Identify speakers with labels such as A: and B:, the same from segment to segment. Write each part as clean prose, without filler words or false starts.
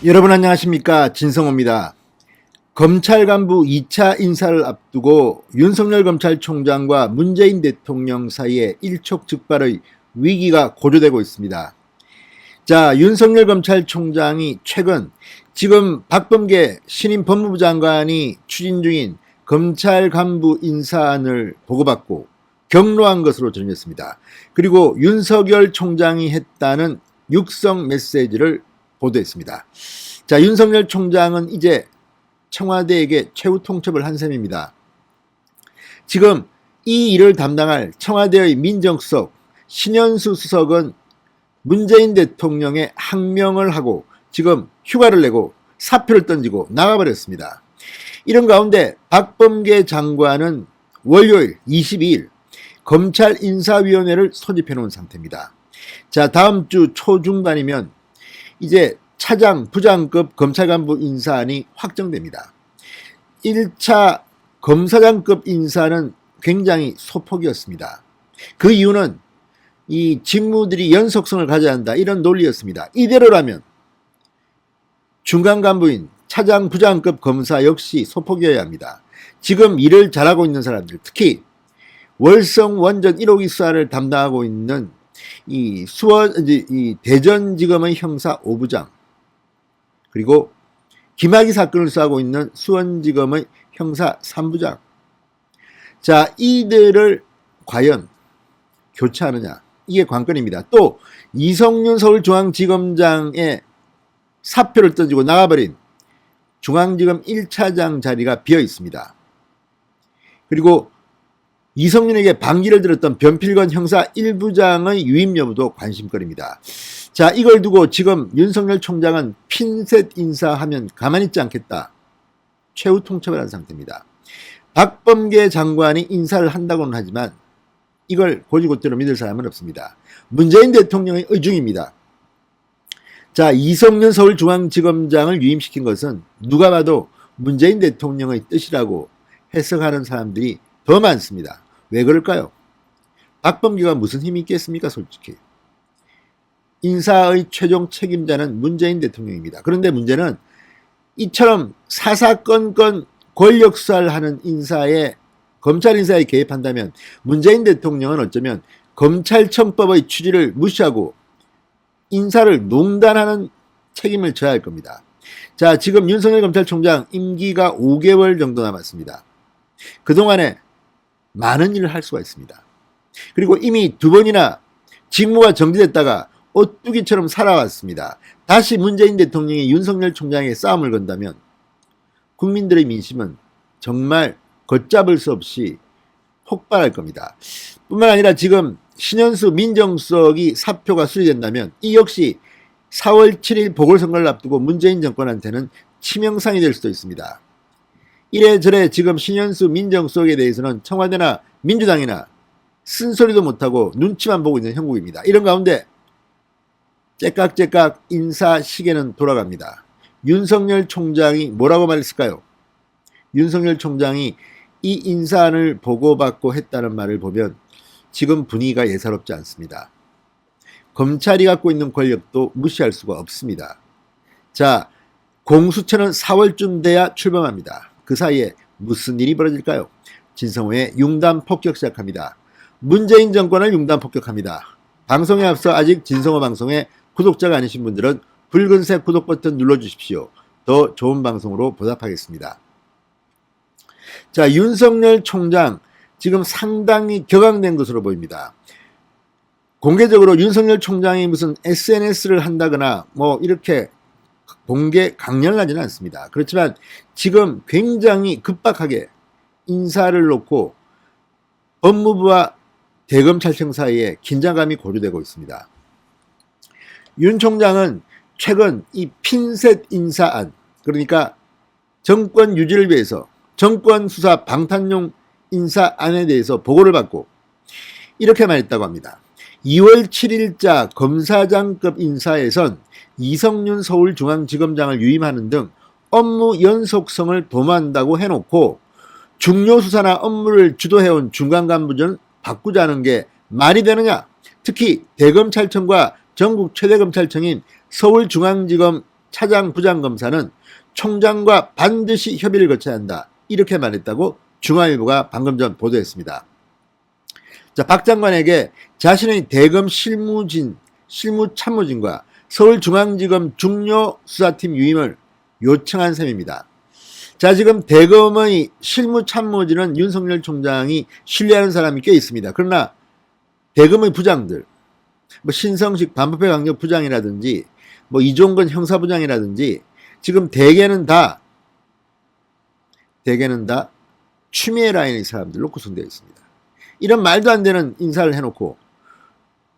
A: 여러분 안녕하십니까, 진성호입니다. 검찰 간부 2차 인사를 앞두고 윤석열 검찰총장과 문재인 대통령 사이에 일촉즉발의 위기가 고조되고 있습니다. 자, 윤석열 검찰총장이 최근 지금 박범계 신임 법무부 장관이 추진 중인 검찰 간부 인사안을 보고받고 격노한 것으로 전해졌습니다. 그리고 윤석열 총장이 했다는 육성 메시지를 보도했습니다. 자, 윤석열 총장은 이제 청와대에게 최후 통첩을 한 셈입니다. 지금 이 일을 담당할 청와대의 민정수석 신현수 수석은 문재인 대통령의 항명을 하고 지금 휴가를 내고 사표를 던지고 나가버렸습니다. 이런 가운데 박범계 장관은 월요일 22일 검찰 인사위원회를 소집해 놓은 상태입니다. 자, 다음 주 초중반이면 이제 차장, 부장급 검찰 간부 인사안이 확정됩니다. 1차 검사장급 인사는 굉장히 소폭이었습니다. 그 이유는 이 직무들이 연속성을 가져야 한다, 이런 논리였습니다. 이대로라면 중간 간부인 차장, 부장급 검사 역시 소폭이어야 합니다. 지금 일을 잘하고 있는 사람들, 특히 월성 원전 1호기 수사를 담당하고 있는 이 대전지검의 형사 5부장, 그리고 김학의 사건을 수사하고 있는 수원지검의 형사 3부장. 자, 이들을 과연 교체하느냐, 이게 관건입니다. 또 이성윤 서울중앙지검장의 사표를 던지고 나가버린 중앙지검 1차장 자리가 비어 있습니다. 그리고 이성윤에게 반기를 들었던 변필건 형사 1부장의 유임 여부도 관심거리입니다. 자, 이걸 두고 지금 윤석열 총장은 핀셋 인사하면 가만히 있지 않겠다, 최후 통첩을 한 상태입니다. 박범계 장관이 인사를 한다고는 하지만 이걸 고지고대로 믿을 사람은 없습니다. 문재인 대통령의 의중입니다. 자, 이성윤 서울중앙지검장을 유임시킨 것은 누가 봐도 문재인 대통령의 뜻이라고 해석하는 사람들이 더 많습니다. 왜 그럴까요? 박범계가 무슨 힘이 있겠습니까, 솔직히. 인사의 최종 책임자는 문재인 대통령입니다. 그런데 문제는 이처럼 사사건건 권력 수사를 하는 검찰 인사에 개입한다면 문재인 대통령은 어쩌면 검찰청법의 취지를 무시하고 인사를 농단하는 책임을 져야 할 겁니다. 자, 지금 윤석열 검찰총장 임기가 5개월 정도 남았습니다. 그동안에 많은 일을 할 수가 있습니다. 그리고 이미 2번이나 직무가 정지됐다가 오뚜기처럼 살아왔습니다. 다시 문재인 대통령이 윤석열 총장에게 싸움을 건다면 국민들의 민심은 정말 걷잡을 수 없이 폭발할 겁니다. 뿐만 아니라 지금 신현수 민정수석이 사표가 수리된다면 이 역시 4월 7일 보궐선거를 앞두고 문재인 정권한테는 치명상이 될 수도 있습니다. 이래저래 지금 신현수 민정수석에 대해서는 청와대나 민주당이나 쓴소리도 못하고 눈치만 보고 있는 형국입니다. 이런 가운데 째깍째깍 인사 시계는 돌아갑니다. 윤석열 총장이 뭐라고 말했을까요? 윤석열 총장이 이 인사안을 보고받고 했다는 말을 보면 지금 분위기가 예사롭지 않습니다. 검찰이 갖고 있는 권력도 무시할 수가 없습니다. 자, 공수처는 4월쯤 돼야 출범합니다. 그 사이에 무슨 일이 벌어질까요? 진성호의 융단 폭격 시작합니다. 문재인 정권을 융단 폭격합니다. 방송에 앞서 아직 진성호 방송에 구독자가 아니신 분들은 붉은색 구독 버튼 눌러주십시오. 더 좋은 방송으로 보답하겠습니다. 자, 윤석열 총장 지금 상당히 격앙된 것으로 보입니다. 공개적으로 윤석열 총장이 무슨 SNS를 한다거나 뭐 이렇게 공개 강연을 하지는 않습니다. 그렇지만 지금 굉장히 급박하게 인사를 놓고 법무부와 대검찰청 사이에 긴장감이 고조되고 있습니다. 윤 총장은 최근 이 핀셋 인사안, 그러니까 정권 유지를 위해서 정권 수사 방탄용 인사안에 대해서 보고를 받고 이렇게 말했다고 합니다. 2월 7일자 검사장급 인사에선 이성윤 서울중앙지검장을 유임하는 등 업무 연속성을 도모한다고 해놓고 중요 수사나 업무를 주도해온 중간간부는 바꾸자는 게 말이 되느냐? 특히 대검찰청과 전국 최대검찰청인 서울중앙지검 차장 부장검사는 총장과 반드시 협의를 거쳐야 한다. 이렇게 말했다고 중앙일보가 방금 전 보도했습니다. 자, 박 장관에게 자신의 대검 실무참모진과 서울중앙지검 중요수사팀 유임을 요청한 셈입니다. 자, 지금 대검의 실무참모진은 윤석열 총장이 신뢰하는 사람이 꽤 있습니다. 그러나 대검의 부장들, 뭐 신성식 반부패 강력 부장이라든지 뭐 이종건 형사부장이라든지 지금 대개는 다 추미애 라인의 사람들로 구성되어 있습니다. 이런 말도 안 되는 인사를 해놓고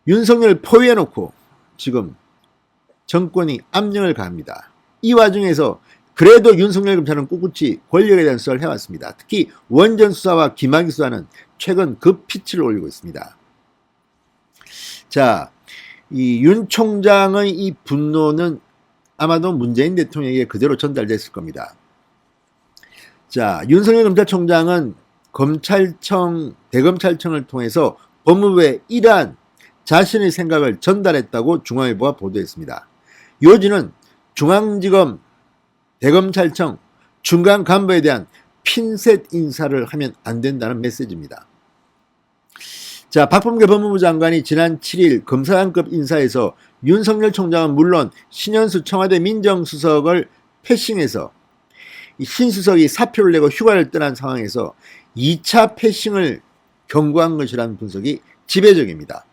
A: 윤석열 포위해놓고 지금 정권이 압력을 가합니다. 이 와중에서 그래도 윤석열 검찰은 꿋꿋이 권력에 대한 수사를 해왔습니다. 특히 원전 수사와 김학의 수사는 최근 급피치를 올리고 있습니다. 자, 이 윤 총장의 이 분노는 아마도 문재인 대통령에게 그대로 전달됐을 겁니다. 자, 윤석열 검찰총장은 대검찰청을 통해서 법무부에 이러한 자신의 생각을 전달했다고 중앙일보가 보도했습니다. 요지는 중앙지검, 대검찰청, 중간 간부에 대한 핀셋 인사를 하면 안 된다는 메시지입니다. 자, 박범계 법무부 장관이 지난 7일 검사장급 인사에서 윤석열 총장은 물론 신현수 청와대 민정수석을 패싱해서 신수석이 사표를 내고 휴가를 떠난 상황에서 2차 패싱을 경고한 것이라는 분석이 지배적입니다.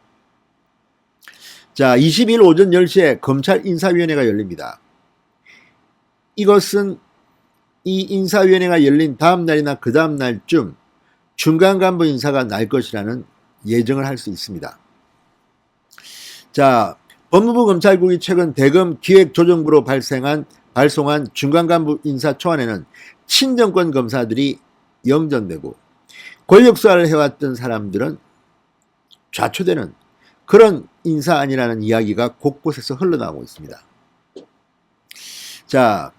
A: 자, 22일 오전 10시에 검찰 인사위원회가 열립니다. 이것은 이 인사위원회가 열린 다음 날이나 그 다음 날쯤 중간 간부 인사가 날 것이라는 예정을 할 수 있습니다. 자, 법무부 검찰국이 최근 대검 기획조정부로 발송한 중간 간부 인사 초안에는 친정권 검사들이 영전되고 권력 수사를 해왔던 사람들은 좌초되는 그런 인사안이라는 이야기가 곳곳에서 흘러나오고 있습니다. 자,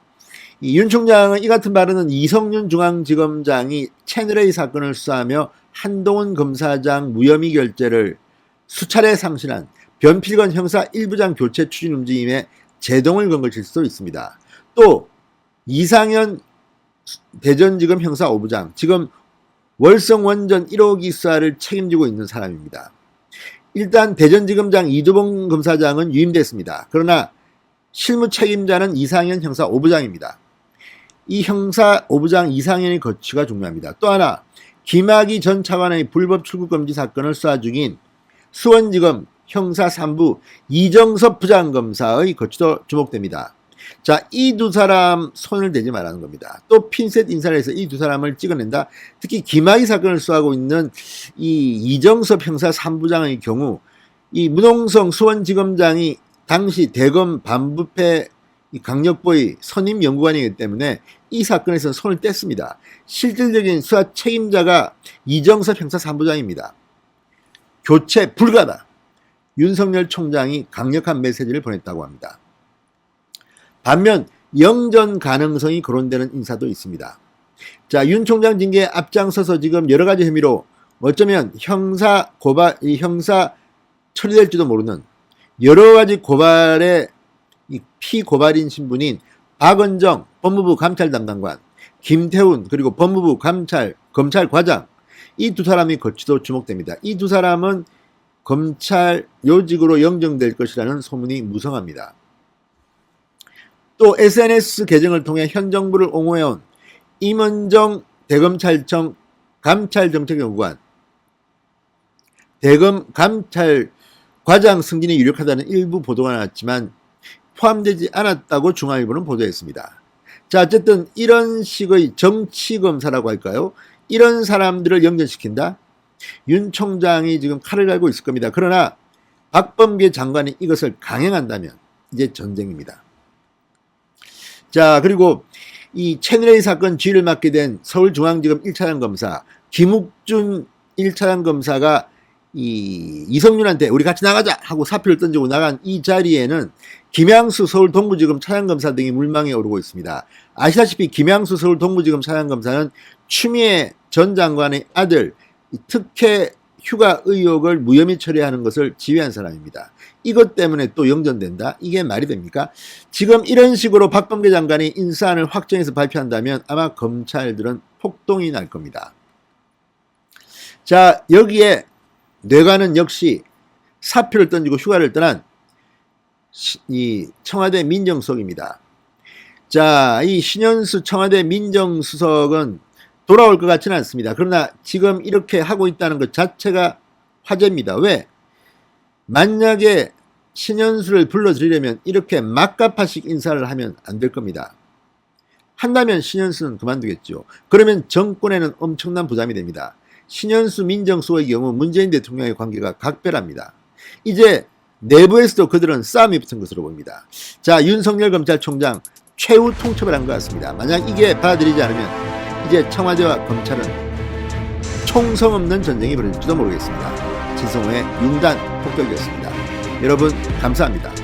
A: 윤 총장은 이 같은 발언은 이성윤 중앙지검장이 채널A 사건을 수사하며 한동훈 검사장 무혐의 결재를 수차례 상실한 변필건 형사 1부장 교체 추진 움직임에 제동을 건 것일 수도 있습니다. 또 이상현 대전지검 형사 5부장, 지금 월성 원전 1호기 수사를 책임지고 있는 사람입니다. 일단 대전지검장 이두봉 검사장은 유임됐습니다. 그러나 실무 책임자는 이상현 형사 5부장입니다. 이 형사 5부장 이상현의 거취가 중요합니다. 또 하나, 김학의 전 차관의 불법 출국금지 사건을 수사 중인 수원지검 형사 3부 이정섭 부장검사의 거취도 주목됩니다. 자, 이 두 사람 손을 대지 말라는 겁니다. 또 핀셋 인사를 해서 이 두 사람을 찍어낸다. 특히 김학의 사건을 수사하고 있는 이 이정섭 형사 3부장의 경우 이 문홍성 수원지검장이 당시 대검 반부패 강력부의 선임 연구관이기 때문에 이 사건에서 손을 뗐습니다. 실질적인 수사 책임자가 이정섭 형사 3부장입니다. 교체 불가다. 윤석열 총장이 강력한 메시지를 보냈다고 합니다. 반면 영전 가능성이 거론되는 인사도 있습니다. 자, 윤 총장 징계에 앞장서서 지금 여러 가지 혐의로 어쩌면 형사 처리될지도 모르는 여러 가지 고발의 피고발인 신분인 박은정 법무부 감찰 담당관, 김태훈 그리고 법무부 검찰과장, 이 두 사람이 거취도 주목됩니다. 이 두 사람은 검찰 요직으로 영정될 것이라는 소문이 무성합니다. 또 SNS 계정을 통해 현 정부를 옹호해온 임은정 대검찰청 감찰정책연구관, 대검 감찰과장 승진이 유력하다는 일부 보도가 나왔지만 포함되지 않았다고 중앙일보는 보도했습니다. 자, 어쨌든 이런 식의 정치검사라고 할까요? 이런 사람들을 영전시킨다? 윤 총장이 지금 칼을 갈고 있을 겁니다. 그러나 박범계 장관이 이것을 강행한다면 이제 전쟁입니다. 자, 그리고 이 채널A 사건 지휘를 맡게 된 서울중앙지검 1차장 검사 김욱준 1차장 검사가 이성윤한테 우리 같이 나가자 하고 사표를 던지고 나간 이 자리에는 김양수 서울동부지검 차장검사 등이 물망에 오르고 있습니다. 아시다시피 김양수 서울동부지검 차장검사는 추미애 전 장관의 아들 특혜 휴가 의혹을 무혐의 처리하는 것을 지휘한 사람입니다. 이것 때문에 또 영전된다? 이게 말이 됩니까? 지금 이런 식으로 박범계 장관이 인사안을 확정해서 발표한다면 아마 검찰들은 폭동이 날 겁니다. 자, 여기에 뇌관은 역시 사표를 던지고 휴가를 떠난 이 청와대 민정수석입니다. 자, 이 신현수 청와대 민정수석은 돌아올 것 같지는 않습니다. 그러나 지금 이렇게 하고 있다는 것 자체가 화제입니다. 왜? 만약에 신현수를 불러들이려면 이렇게 막가파식 인사를 하면 안 될 겁니다. 한다면 신현수는 그만두겠죠. 그러면 정권에는 엄청난 부담이 됩니다. 신현수 민정수석의 경우 문재인 대통령의 관계가 각별합니다. 이제 내부에서도 그들은 싸움이 붙은 것으로 봅니다. 자, 윤석열 검찰총장 최후 통첩을 한 것 같습니다. 만약 이게 받아들이지 않으면 이제 청와대와 검찰은 총성 없는 전쟁이 벌어질지도 모르겠습니다. 진성호의 융단 폭격이었습니다. 여러분 감사합니다.